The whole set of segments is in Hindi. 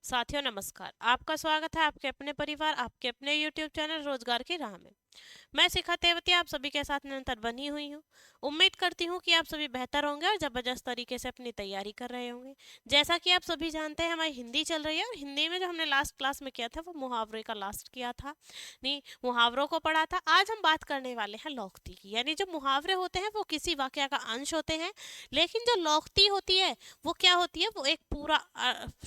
साथियों नमस्कार। आपका स्वागत है आपके अपने परिवार आपके अपने यूट्यूब चैनल रोजगार की राह में। मैं शिखा तेवती आप सभी के साथ निरंतर बनी हुई हूँ। उम्मीद करती हूँ कि आप सभी बेहतर होंगे और जबरदस्त तरीके से अपनी तैयारी कर रहे होंगे। जैसा कि आप सभी जानते हैं हमारी हिंदी चल रही है और हिंदी में जो हमने लास्ट क्लास में किया था वो मुहावरे का लास्ट किया था, नहीं मुहावरों को पढ़ा था। आज हम बात करने वाले हैं लौक्ती की। यानी जो मुहावरे होते हैं वो किसी वाक्य का अंश होते हैं, लेकिन जो लौक्ती होती है वो क्या होती है, वो एक पूरा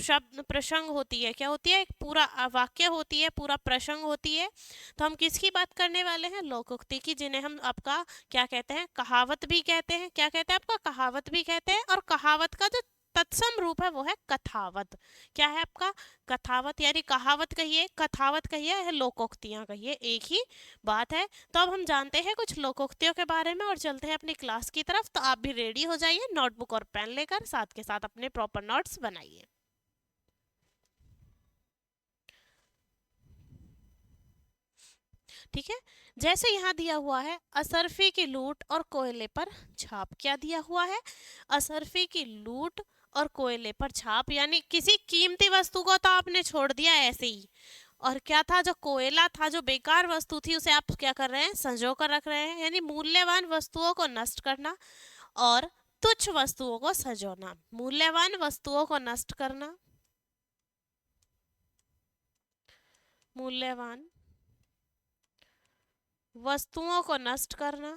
शब्द प्रसंग होती है। क्या होती है? एक पूरा वाक्य होती है, पूरा प्रसंग होती है। तो हम किसकी बात करने वाले हैं? लोकोक्ति की, जिन्हें हम आपका क्या कहते हैं? कहावत भी कहते हैं। क्या कहते हैं? आपका कहावत भी कहते हैं। और कहावत का जो तत्सम रूप है वो है कथावत। क्या है आपका? कथावत। यानी कहावत कहिए, कथावत कहिए, है लोकोक्तियां कहिए, एक ही बात है। तो अब हम जानते हैं कुछ लोकोक्तियों के बारे में और चलते हैं अपनी क्लास की तरफ। तो आप भी रेडी हो जाइए नोटबुक और पेन लेकर, साथ के साथ अपने प्रॉपर नोट्स बनाइए। ठीक है। जैसे यहाँ दिया हुआ है, असरफी की लूट और कोयले पर छाप। क्या दिया हुआ है? असरफी की लूट और कोयले पर छाप, यानी किसी कीमती वस्तु को तो आपने छोड़ दिया ऐसे ही, और क्या था? जो कोयला था, जो बेकार वस्तु थी, उसे आप क्या कर रहे हैं? संजो कर रख रहे हैं। यानी मूल्यवान वस्तुओं को नष्ट करना और तुच्छ वस्तुओं को सजोना। मूल्यवान वस्तुओं को नष्ट करना, मूल्यवान वस्तुओं को नष्ट करना,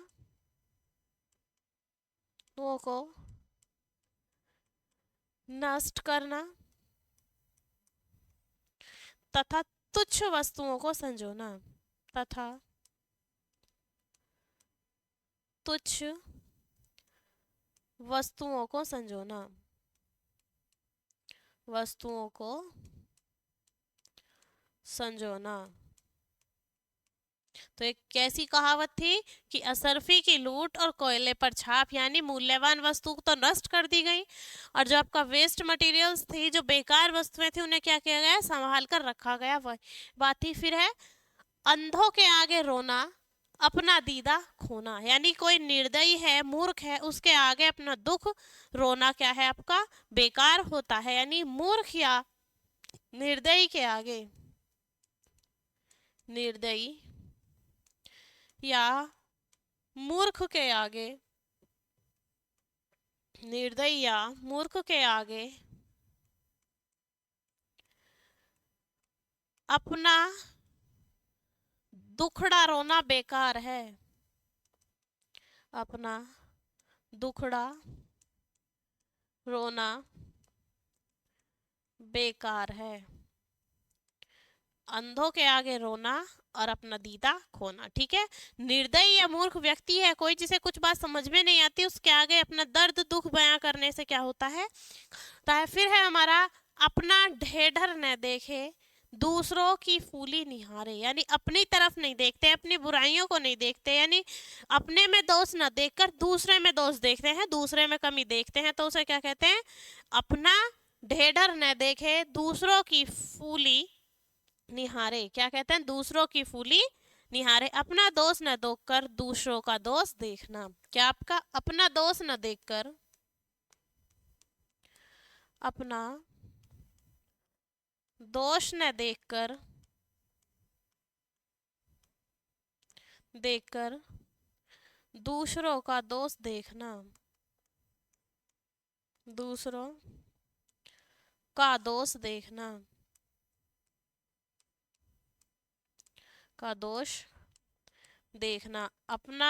वो को नष्ट करना, तथा तुच्छ वस्तुओं को संजोना, तथा तुच्छ वस्तुओं को संजोना, वस्तुओं को संजोना। तो एक कैसी कहावत थी कि असरफी की लूट और कोयले पर छाप, यानी मूल्यवान वस्तु तो नष्ट कर दी गई, और जो आपका वेस्ट मटेरियल्स थी, जो बेकार वस्तुएं थी, उन्हें क्या किया गया? संभाल कर रखा गया। वह बात ही फिर है, अंधों के आगे रोना, अपना दीदा खोना। यानी कोई निर्दयी है, मूर्ख है, उसके आगे अपना दुख रोना क्या है आपका? बेकार होता है। यानी मूर्ख या निर्दयी के आगे, निर्दयी या मूर्ख के आगे, निर्दयी या मूर्ख के आगे अपना दुखड़ा रोना बेकार है। अपना दुखड़ा रोना बेकार है। अंधों के आगे रोना और अपना दीदा खोना। ठीक है। निर्दयी या मूर्ख व्यक्ति है कोई जिसे कुछ बात समझ में नहीं आती, उसके आगे अपना दर्द दुख बयां करने से क्या होता है? फिर है हमारा, अपना ढेढर न देखे, दूसरों की फूली निहारे। यानी अपनी तरफ नहीं देखते, अपनी बुराइयों को नहीं देखते, यानी अपने में दोष न देखकर दूसरे में दोष देखते हैं, दूसरे में कमी देखते हैं। तो उसे क्या कहते हैं? अपना ढेढर न देखे, दूसरों की फूली निहारे। क्या कहते हैं? दूसरों की फूली निहारे। अपना दोष न देखकर दूसरों का दोष देखना। क्या आपका? अपना दोष न देखकर, अपना दोष न देखकर, देखकर दूसरों का दोष देखना, दूसरों का दोष देखना, का दोष देखना। अपना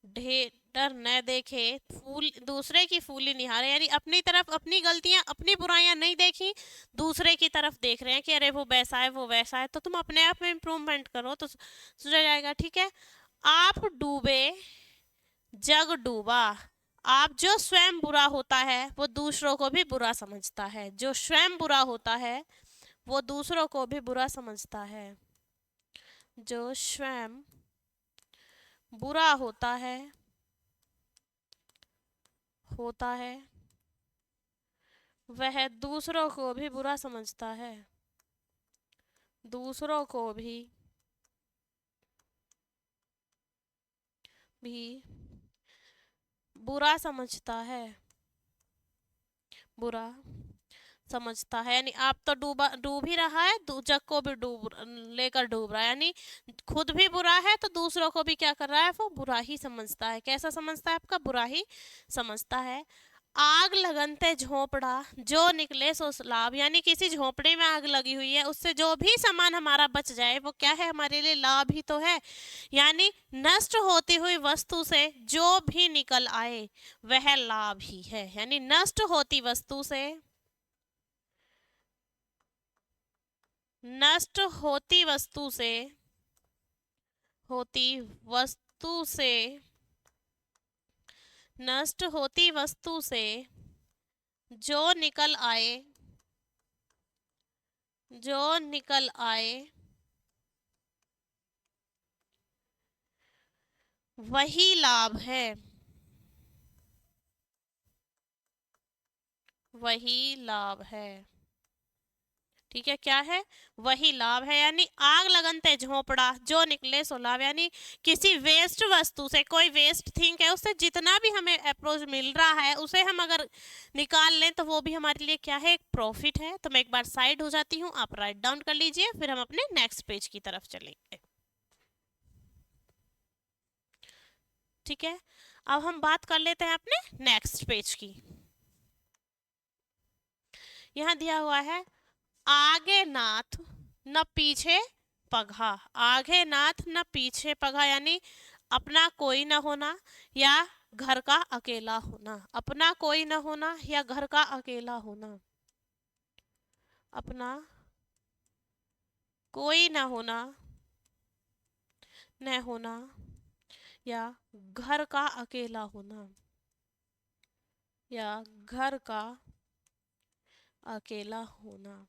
ढेर न देखे, फूल दूसरे की फूली निहारे, यानी अपनी तरफ अपनी गलतियां अपनी बुराइयां नहीं देखी, दूसरे की तरफ देख रहे हैं कि अरे वो वैसा है वो वैसा है। तो तुम अपने आप में इम्प्रूवमेंट करो तो सुधर जाएगा। ठीक है। आप डूबे जग डूबा। आप जो स्वयं बुरा होता है वो दूसरों को भी बुरा समझता है। जो स्वयं बुरा होता है वो दूसरों को भी बुरा समझता है। जो स्वयं बुरा होता है वह दूसरों को भी बुरा समझता है। दूसरों को भी बुरा समझता है। बुरा समझता है, यानी आप तो डूब ही रहा है, जग को भी डूब रहा है, यानी खुद भी बुरा है तो दूसरों को भी क्या कर रहा है, वो बुरा ही समझता है। कैसा समझता है, आपका बुरा ही समझता है। आग लगनते झोपड़ा जो निकले सो लाभ, यानी किसी झोपड़े में आग लगी हुई है, उससे जो भी सामान हमारा बच जाए वो क्या है, हमारे लिए लाभ ही तो है। यानी नष्ट होती हुई वस्तु से जो भी निकल आए वह लाभ ही है। यानी नष्ट होती वस्तु से, नष्ट होती वस्तु से, होती वस्तु से, नष्ट होती वस्तु से जो निकल आए, जो निकल आए वही लाभ है, वही लाभ है। ठीक है, क्या है, वही लाभ है। यानी आग लगनते झोंपड़ा जो निकले सो लाभ, यानी किसी वेस्ट वस्तु से, कोई वेस्ट थिंग है, उससे जितना भी हमें अप्रोच मिल रहा है उसे हम अगर निकाल लें तो वो भी हमारे लिए क्या है, एक प्रॉफिट है। तो मैं एक बार साइड हो जाती हूँ, आप राइट डाउन कर लीजिए, फिर हम अपने नेक्स्ट पेज की तरफ चलेंगे। ठीक है, अब हम बात कर लेते हैं अपने नेक्स्ट पेज की। यहाँ दिया हुआ है, आगे नाथ न पीछे पगहा। आगे नाथ न पीछे पगहा, यानी अपना कोई न होना या घर का अकेला होना। अपना कोई न होना या घर का अकेला होना। अपना कोई न होना, न होना या घर का अकेला होना, या घर का अकेला होना,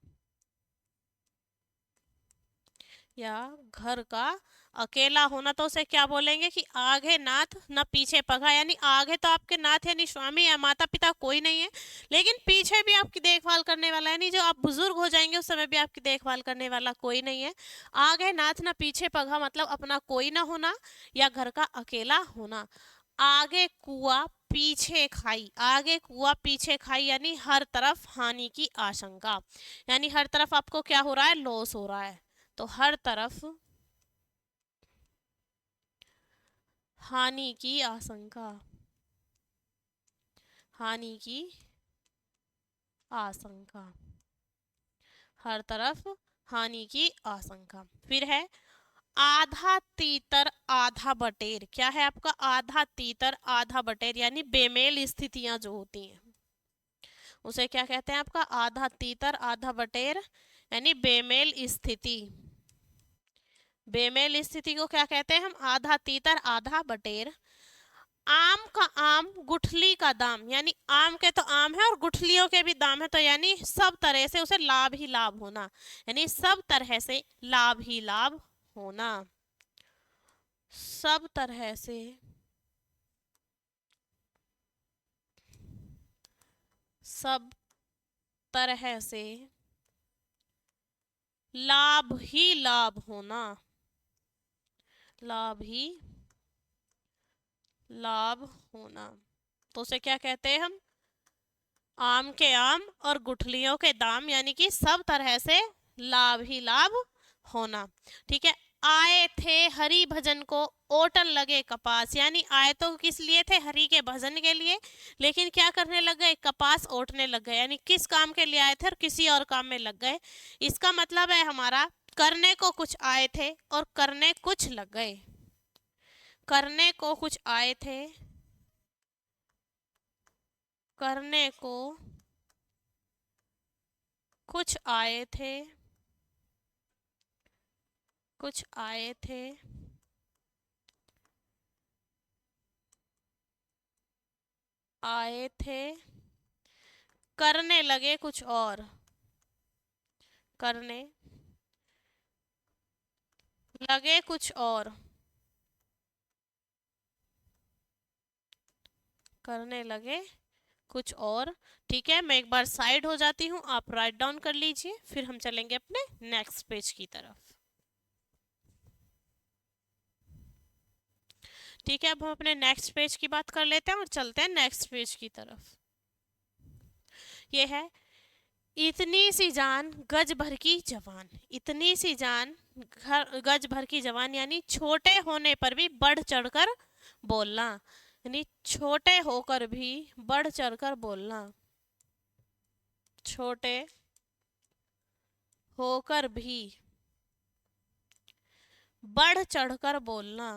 या घर का अकेला होना। तो उसे क्या बोलेंगे कि आगे नाथ न पीछे पगा, यानी आगे तो आपके नाथ यानी स्वामी या माता पिता कोई नहीं है, लेकिन पीछे भी आपकी देखभाल करने वाला, यानी जो आप बुजुर्ग हो जाएंगे उस समय भी आपकी देखभाल करने वाला कोई नहीं है। आगे नाथ न पीछे पगा मतलब अपना कोई ना होना या घर का अकेला होना। आगे कुआ पीछे खाई, आगे कुआ पीछे खाई, यानी हर तरफ हानि की आशंका, यानी हर तरफ आपको क्या हो रहा है, लॉस हो रहा है। तो हर तरफ हानि की आशंका, हानि की आशंका, हर तरफ हानि की आशंका। फिर है आधा तीतर आधा बटेर। क्या है आपका, आधा तीतर आधा बटेर, यानी बेमेल स्थितियां जो होती हैं उसे क्या कहते हैं, आपका आधा तीतर आधा बटेर, यानी बेमेल स्थिति। बेमेल स्थिति को क्या कहते हैं हम, आधा तीतर आधा बटेर। आम का आम गुठली का दाम, यानी आम के तो आम है और गुठलियों के भी दाम है, तो यानी सब तरह से उसे लाभ ही लाभ होना, यानी सब तरह से लाभ ही लाभ होना, सब तरह से सब तरह से लाभ ही लाभ होना, लाभ ही लाभ होना। तो उसे क्या कहते हैं हम, आम के आम और गुठलियों के दाम, यानी कि सब तरह से लाभ ही लाभ होना। ठीक है, आए थे हरि भजन को ओटन लगे कपास, यानी आए तो किस लिए थे, हरि के भजन के लिए, लेकिन क्या करने लग गए, कपास ओटने लग गए, यानी किस काम के लिए आए थे और किसी और काम में लग गए। इसका मतलब है हमारा करने को कुछ आए थे और करने कुछ लग गए, करने को कुछ आए थे, करने को कुछ आए थे, कुछ आए थे, आए थे, करने लगे कुछ और, करने लगे कुछ और, करने लगे कुछ और। ठीक है, मैं एक बार साइड हो जाती हूँ, आप राइट डाउन कर लीजिए, फिर हम चलेंगे अपने नेक्स्ट पेज की तरफ। ठीक है, अब हम अपने नेक्स्ट पेज की बात कर लेते हैं और चलते हैं नेक्स्ट पेज की तरफ। ये है इतनी सी जान गज भर की जवान, इतनी सी जान गज भर की जवान, यानी छोटे होने पर भी बढ़ चढ़कर बोलना, यानी छोटे होकर भी बढ़ चढ़कर बोलना, छोटे होकर भी बढ़ चढ़कर बोलना,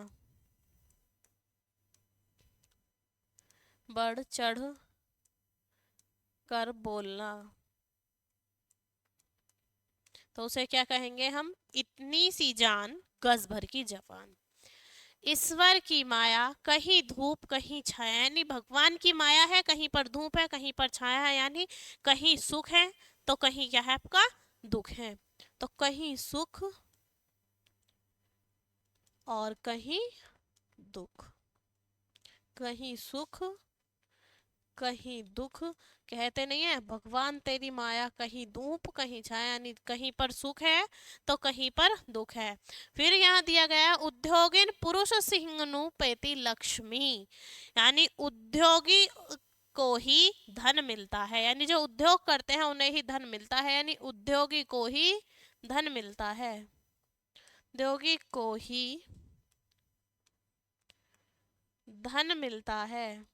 बढ़ चढ़ कर बोलना, तो उसे क्या कहेंगे हम? इतनी सी जान गज भर की जवान। ईश्वर की माया कहीं धूप कहीं छाया, यानी भगवान की माया है, कहीं पर धूप है कहीं पर छाया है, यानी कहीं सुख है तो कहीं क्या है आपका? दुख है। तो कहीं सुख और कहीं दुख, कहीं सुख कहीं दुख। कहते नहीं है भगवान तेरी माया कहीं धूप कहीं छाया, यानी कहीं पर सुख है तो कहीं पर दुख है। फिर यहाँ दिया गया है उद्योगिन पुरुष सिंहनु पेति लक्ष्मी, यानी उद्योगी को ही धन मिलता है, यानी जो उद्योग करते हैं उन्हें ही धन मिलता है, यानी उद्योगी को ही धन मिलता है, उद्योगी को ही धन मिलता है,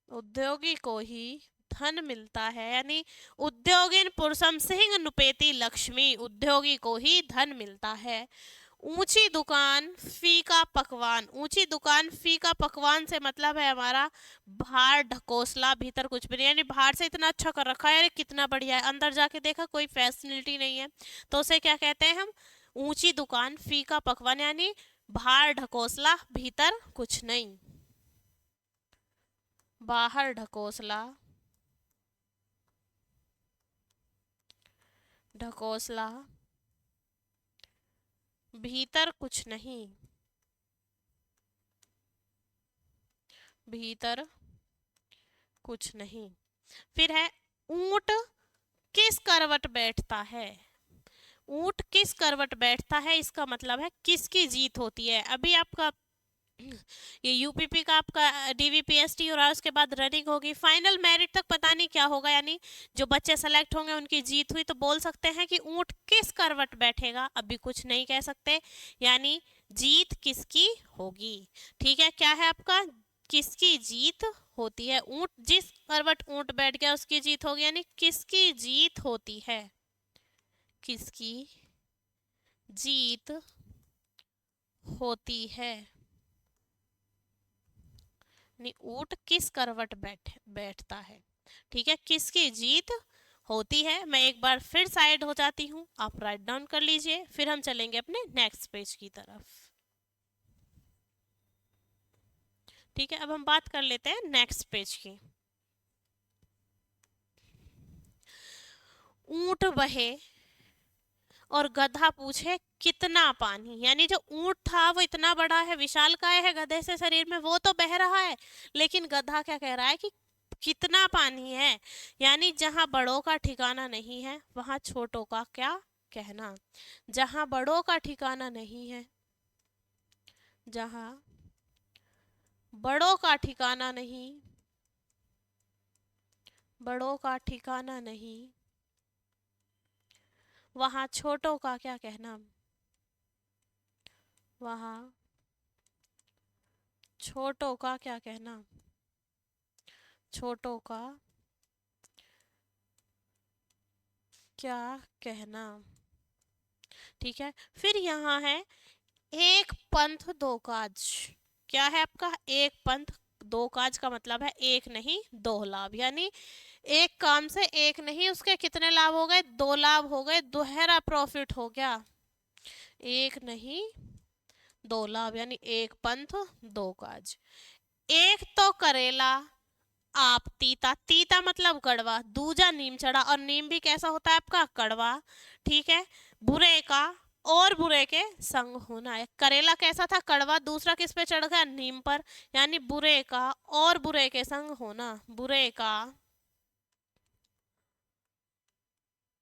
उद्योगी को ही धन मिलता है, यानी उद्योगिन पुरुषम सिंह नुपेति लक्ष्मी, उद्योगी को ही धन मिलता है। ऊंची दुकान फीका पकवान, ऊंची दुकान फीका पकवान से मतलब है हमारा बाहर ढकोसला भीतर कुछ भी नहीं, यानी बाहर से इतना अच्छा कर रखा है, अरे कितना बढ़िया है, अंदर जाके देखा कोई फैसिलिटी नहीं है, तो उसे क्या कहते हैं हम? ऊंची दुकान फीका पकवान, यानी बाहर ढकोसला भीतर कुछ नहीं, बाहर ढकोसला ढकोसला भीतर कुछ नहीं, भीतर कुछ नहीं। फिर है ऊंट किस करवट बैठता है, ऊंट किस करवट बैठता है, इसका मतलब है किसकी जीत होती है। अभी आपका ये यूपीपी का आपका डीवीपीएसटी हो रहा है, उसके बाद रनिंग होगी, फाइनल मेरिट तक पता नहीं क्या होगा, यानी जो बच्चे सेलेक्ट होंगे उनकी जीत हुई, तो बोल सकते हैं कि ऊंट किस करवट बैठेगा, अभी कुछ नहीं कह सकते, यानी जीत किसकी होगी। ठीक है, क्या है आपका? किसकी जीत होती है, ऊंट जिस करवट ऊंट बैठ गया उसकी जीत होगी, यानी किसकी जीत होती है, किसकी जीत होती है, यानी ऊंट किस करवट बैठता है। ठीक है, किसकी जीत होती है। मैं एक बार फिर साइड हो जाती हूँ, आप राइट डाउन कर लीजिए, फिर हम चलेंगे अपने नेक्स्ट पेज की तरफ। ठीक है, अब हम बात कर लेते हैं नेक्स्ट पेज की। ऊंट बहे और गधा पूछे कितना पानी, यानी जो ऊंट था वो इतना बड़ा है, विशालकाय है गधे से शरीर में, वो तो बह रहा है, लेकिन गधा क्या कह रहा है कि कितना पानी है, यानी जहां बड़ों का ठिकाना नहीं है वहां छोटों का क्या कहना, जहां बड़ों का ठिकाना नहीं है, जहां बड़ों का ठिकाना नहीं, बड़ों का ठिकाना नहीं, वहां छोटों का क्या कहना, वहां छोटों का क्या कहना, छोटों का क्या कहना। ठीक है, फिर यहाँ है एक पंथ दो काज, क्या है आपका? एक पंथ दो काज का मतलब है एक नहीं दो लाभ, यानी एक काम से एक नहीं उसके कितने लाभ हो गए? दो लाभ हो गए, दोहरा प्रॉफिट हो गया, एक नहीं दो लाभ, यानी एक पंथ दो काज। एक तो करेला आप तीता, तीता मतलब कड़वा, दूजा नीम चढ़ा, और नीम भी कैसा होता है आपका? कड़वा। ठीक है, बुरे का और बुरे के संग होना है, करेला कैसा था? कड़वा, दूसरा किस पे चढ़ गया? नीम पर, यानी बुरे का और बुरे के संग होना, बुरे का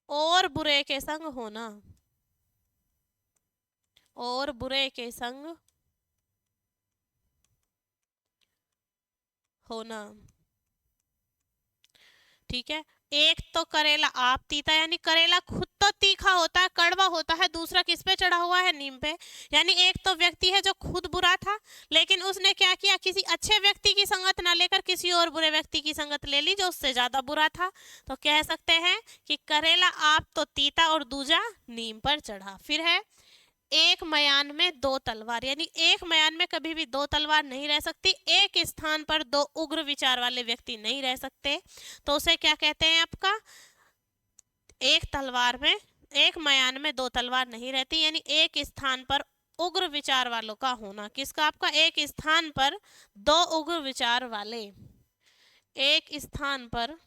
और बुरे के संग होना, और बुरे के संग होना। ठीक है। एक तो करेला आप तीता, यानी करेला खुद तो तीखा होता है, कड़वा होता है, दूसरा किस पे चढ़ा हुआ है, नीम पे। यानी एक तो व्यक्ति है जो खुद बुरा था, लेकिन उसने क्या किया, किसी अच्छे व्यक्ति की संगत ना लेकर किसी और बुरे व्यक्ति की संगत ले ली जो उससे ज्यादा बुरा था। तो कह सकते हैं कि करेला आप तो तीता और दूजा नीम पर चढ़ा। फिर है एक मयान में दो तलवार, यानी एक मयान में कभी भी दो तलवार नहीं रह सकती, एक स्थान पर दो उग्र विचार वाले व्यक्ति नहीं रह सकते। तो उसे क्या कहते हैं आपका, एक तलवार में, एक मयान में दो तलवार नहीं रहती, यानी एक स्थान पर उग्र विचार वालों का होना। किसका, आपका एक स्थान पर दो उग्र विचार वाले, एक स्थान पर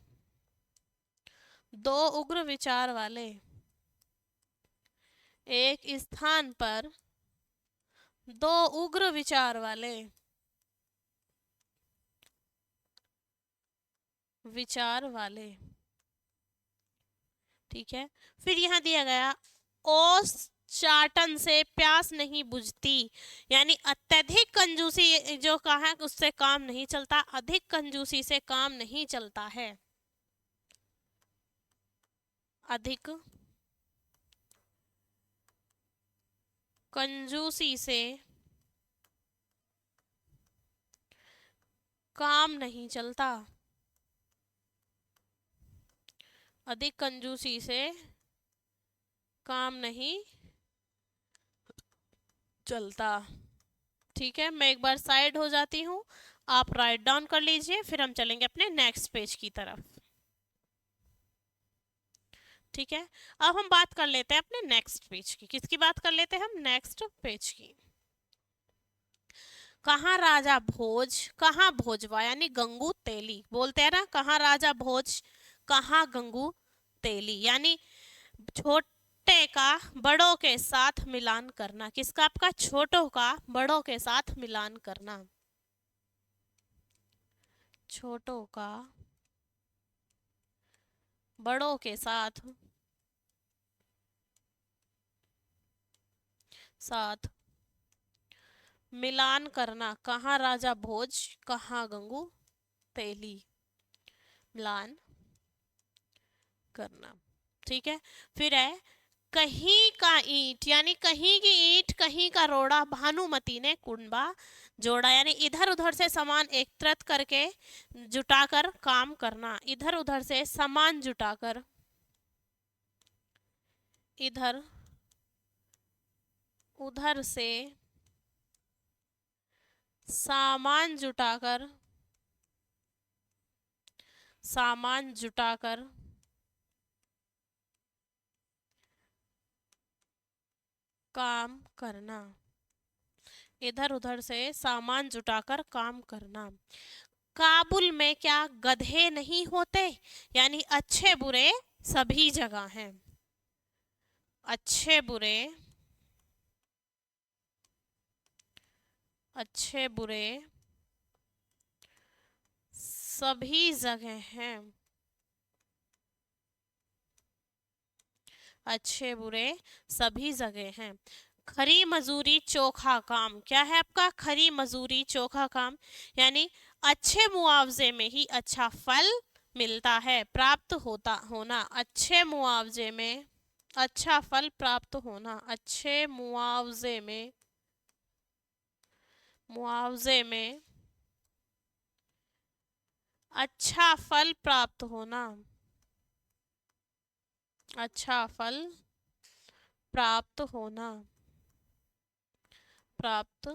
दो उग्र विचार वाले, एक स्थान पर दो उग्र विचार वाले, विचार वाले। ठीक है। फिर यहां दिया गया ओस चाटन से प्यास नहीं बुझती, यानी अत्यधिक कंजूसी जो कहा है उससे काम नहीं चलता, अधिक कंजूसी से काम नहीं चलता है, अधिक कंजूसी से काम नहीं चलता, अधिक कंजूसी से काम नहीं चलता। ठीक है, मैं एक बार साइड हो जाती हूँ, आप राइट डाउन कर लीजिए, फिर हम चलेंगे अपने नेक्स्ट पेज की तरफ। ठीक है, अब हम बात कर लेते हैं अपने नेक्स्ट पेज की। किसकी बात कर लेते हैं हम, नेक्स्ट पेज की। कहाँ राजा भोज कहाँ भोजवा, यानी गंगू तेली, बोलते हैं ना, कहाँ राजा भोज कहाँ गंगू तेली, यानी छोटे का बड़ों के साथ मिलान करना। किसका, आपका छोटों का बड़ों के साथ मिलान करना, छोटों का बड़ों के साथ साथ मिलान करना। कहाँ राजा भोज कहाँ गंगू तेली, मिलान करना। ठीक है। फिर है कहीं का ईंट, यानी कहीं की ईंट कहीं का रोड़ा भानुमति ने कुंबा जोड़ा, यानी इधर उधर से सामान एकत्रित करके जुटाकर काम करना, इधर उधर से सामान जुटाकर, इधर उधर से सामान जुटाकर, सामान जुटाकर काम करना, इधर उधर से सामान जुटाकर काम करना। काबुल में क्या गधे नहीं होते, यानी अच्छे बुरे सभी जगह हैं, अच्छे बुरे, अच्छे बुरे सभी जगह हैं, अच्छे बुरे सभी जगह हैं। खरी मजूरी चोखा काम, क्या है आपका, खरी मजूरी चोखा काम, यानी अच्छे मुआवजे में ही अच्छा फल मिलता है, प्राप्त होता होना, अच्छे मुआवजे में अच्छा फल प्राप्त होना, अच्छे मुआवजे में, मुआवजे में अच्छा फल प्राप्त होना, अच्छा फल प्राप्त होना, प्राप्त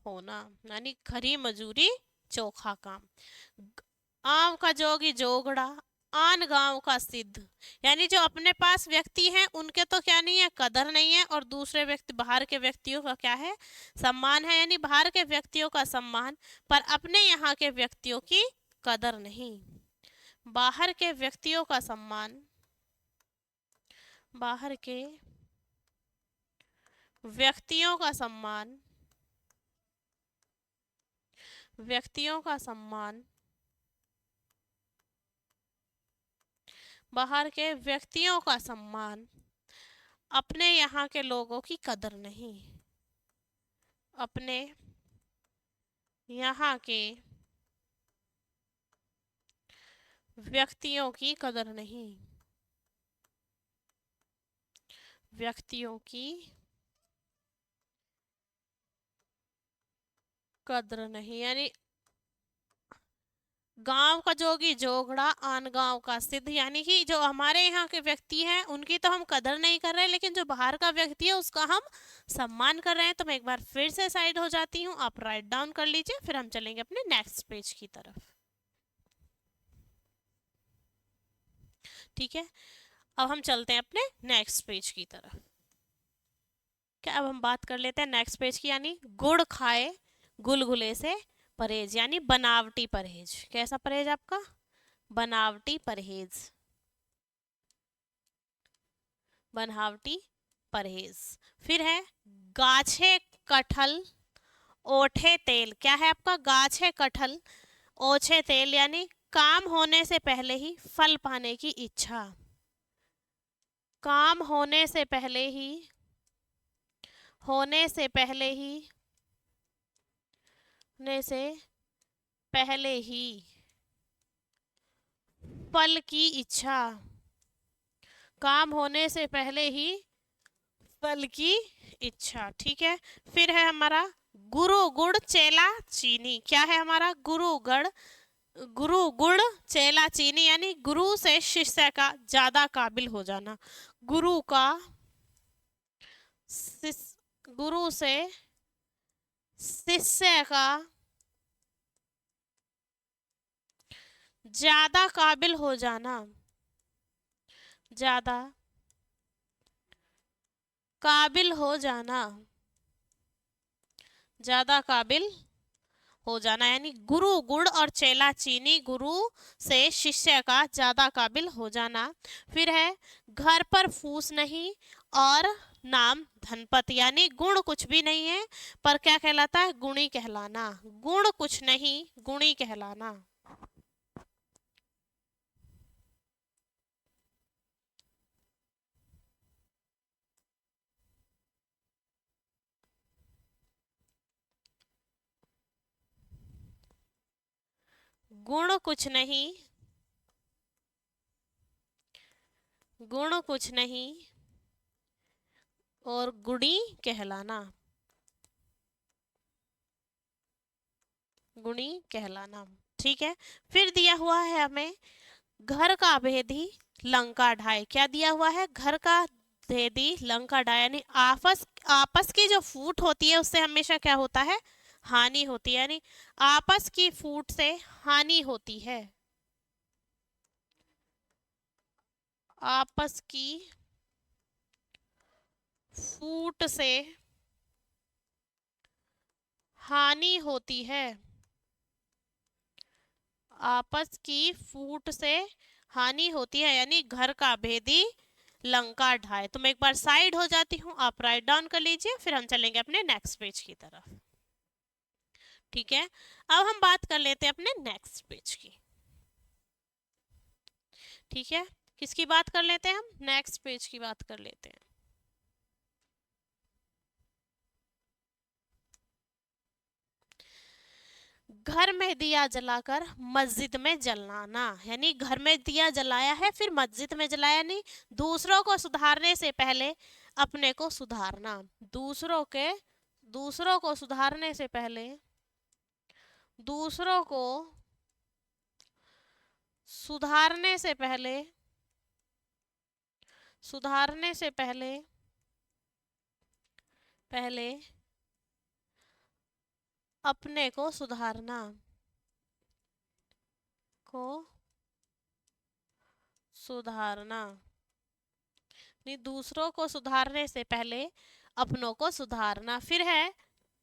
होना, यानी खरी मजूरी चोखा काम। आम का जोगी जोगड़ा आन गांव का सिद्ध, यानी जो अपने पास व्यक्ति हैं उनके तो क्या नहीं है, कदर नहीं है, और दूसरे व्यक्ति बाहर के व्यक्तियों का क्या है, सम्मान है, यानी बाहर के व्यक्तियों का सम्मान पर अपने यहाँ के व्यक्तियों की कदर नहीं। बाहर के व्यक्तियों का सम्मान, बाहर के व्यक्तियों का सम्मान, व्यक्तियों का सम्मान, बाहर के व्यक्तियों का सम्मान, अपने यहाँ के लोगों की कदर नहीं, अपने यहाँ के व्यक्तियों की कदर नहीं, व्यक्तियों की कद्र नहीं, यानी गांव का जोगी जोगड़ा आन गांव का सिद्ध, यानी कि जो हमारे यहाँ के व्यक्ति हैं उनकी तो हम कदर नहीं कर रहे, लेकिन जो बाहर का व्यक्ति है उसका हम सम्मान कर रहे हैं। तो मैं एक बार फिर से साइड हो जाती हूँ, आप राइट डाउन कर लीजिए, फिर हम चलेंगे अपने नेक्स्ट पेज की तरफ। ठीक है, अब हम चलते हैं अपने नेक्स्ट पेज की तरफ। क्या अब हम बात कर लेते हैं नेक्स्ट पेज की, यानी गुड़ खाए गुलगुले से परहेज, यानी बनावटी परहेज। कैसा परहेज आपका? बनावटी परहेज, बनावटी परहेज। फिर है गाछे कटहल ओठे तेल। क्या है आपका? गाछे कटहल ओछे तेल, यानी काम होने से पहले ही फल पाने की इच्छा, काम होने से पहले ही, होने से पहले ही, होने से पहले ही फल की इच्छा, काम होने से पहले ही फल की इच्छा। ठीक है, फिर है हमारा गुरु गुड़ चेला चीनी। क्या है हमारा? गुरु गुड़ चेला चीनी, यानी गुरु से शिष्य का ज्यादा काबिल हो जाना, गुरु का गुरु से शिष्य का ज्यादा काबिल हो जाना, ज्यादा काबिल हो जाना, ज्यादा काबिल हो जाना, यानी गुरु गुड़ और चेला चीनी, गुरु से शिष्य का ज्यादा काबिल हो जाना। फिर है घर पर फूस नहीं और नाम धनपत, यानी गुण कुछ भी नहीं है पर क्या कहलाता है? गुणी कहलाना, गुण कुछ नहीं गुणी कहलाना। गुण कुछ नहीं, गुण कुछ नहीं और गुणी कहलाना, गुणी कहलाना। ठीक है, फिर दिया हुआ है हमें घर का भेदी लंका ढाए। क्या दिया हुआ है? घर का भेदी लंका ढाए, यानी आपस आपस की जो फूट होती है उससे हमेशा क्या होता है? हानि होती है, यानी आपस की फूट से हानि होती है, आपस की फूट से हानि होती है, आपस की फूट से हानि होती है, यानी घर का भेदी लंका ढाए। तो मैं एक बार साइड हो जाती हूँ, आप राइट डाउन कर लीजिए, फिर हम चलेंगे अपने नेक्स्ट पेज की तरफ। ठीक है, अब हम बात कर लेते हैं अपने नेक्स्ट पेज की। ठीक है, किसकी बात कर लेते हैं? हम नेक्स्ट पेज की बात कर लेते हैं। घर में दिया जलाकर मस्जिद में जलाना, यानी घर में दिया जलाया है फिर मस्जिद में जलाया, नहीं दूसरों को सुधारने से पहले अपने को सुधारना, दूसरों को सुधारने से पहले, दूसरों को सुधारने से पहले, सुधारने से पहले पहले अपने को सुधारना, को सुधारना, नहीं दूसरों को सुधारने से पहले अपनों को सुधारना। फिर है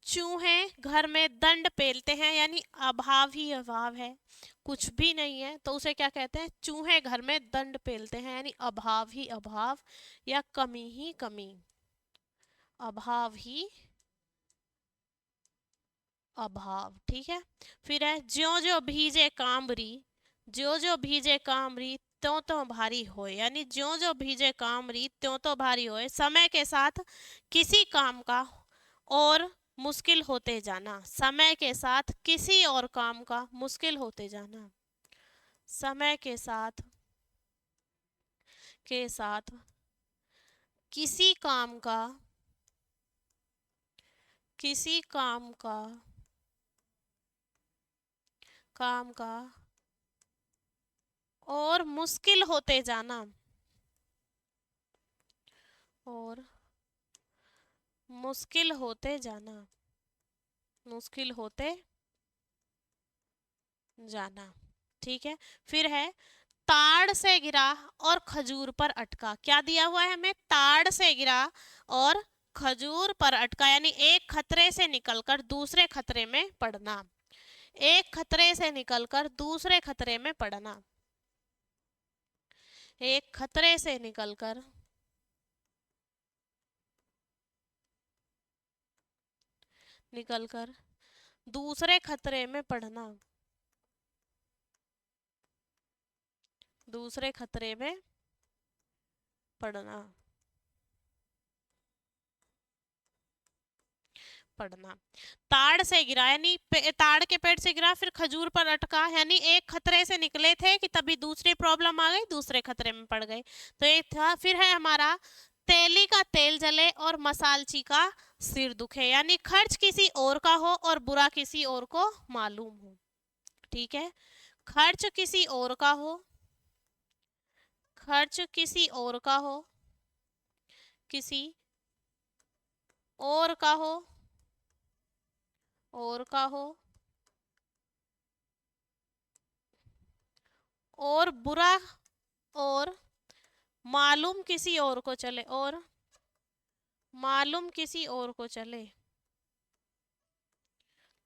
चूहे घर में दंड पेलते हैं, यानी अभाव ही अभाव है, कुछ भी नहीं है तो उसे क्या कहते हैं? चूहे घर में दंड पेलते हैं, यानी अभाव ही अभाव या कमी ही कमी, अभाव ही अभाव। ठीक है, फिर है ज्यो ज्यो भीजे कामरी, ज्यो ज्यो भीजे कामरी त्यों त्यों भारी होए, यानी ज्यो ज्यो भीजे कामरी त्यों त्यों भारी होए, समय के साथ किसी काम का और मुश्किल होते जाना, समय के साथ किसी और काम का मुश्किल होते जाना, समय के साथ किसी काम का किसी काम का और मुश्किल होते जाना और मुश्किल होते जाना मुश्किल होते जाना। ठीक है। फिर है ताड़ से गिरा और खजूर पर अटका। क्या दिया हुआ है हमें? ताड़ से गिरा और खजूर पर अटका, यानी एक खतरे से निकलकर दूसरे खतरे में पड़ना। एक खतरे से निकलकर दूसरे खतरे में पड़ना। एक खतरे से निकलकर दूसरे खतरे में पड़ना। दूसरे खतरे में पड़ना। ताड़ से गिरा यानी ताड़ के पेड़ से गिरा, फिर खजूर पर अटका, यानी एक खतरे से निकले थे कि तभी दूसरी प्रॉब्लम आ गई, दूसरे खतरे में पड़ गए। तो एक था। फिर है हमारा तेली का तेल जले और मसालची का सिर दुखे, यानी खर्च किसी और का हो और बुरा किसी और को मालूम हो। ठीक है। खर्च किसी और का हो, खर्च किसी और का हो, किसी और का हो, और का हो, और बुरा, और मालूम किसी और को चले, और मालूम किसी और को चले,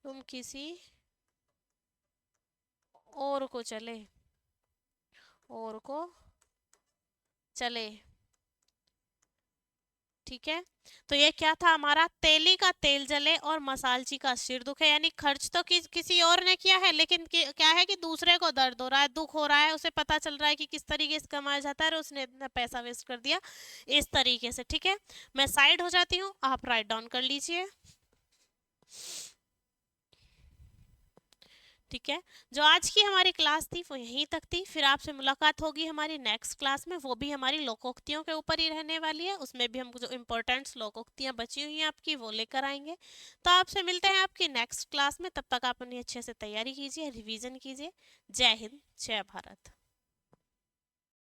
तुम किसी और को चले, और को चले। ठीक है। तो ये क्या था हमारा? तेली का तेल जले और मसालची का सिर दुखे, यानी खर्च तो किसी और ने किया है, लेकिन क्या है कि दूसरे को दर्द हो रहा है, दुख हो रहा है, उसे पता चल रहा है कि किस तरीके से कमाया जाता है और उसने इतना पैसा वेस्ट कर दिया इस तरीके से। ठीक है। मैं साइड हो जाती हूँ, आप राइट डाउन कर लीजिए। ठीक है। जो आज की हमारी क्लास थी वो यहीं तक थी। फिर आपसे मुलाकात होगी हमारी नेक्स्ट क्लास में, वो भी हमारी लोकोक्तियों के ऊपर ही रहने वाली है। उसमें भी हम जो इम्पोर्टेंट लोकोक्तियां बची हुई हैं आपकी वो लेकर आएंगे। तो आपसे मिलते हैं आपकी नेक्स्ट क्लास में। तब तक आप अपनी अच्छे से तैयारी कीजिए, रिवीजन कीजिए। जय हिंद, जय भारत।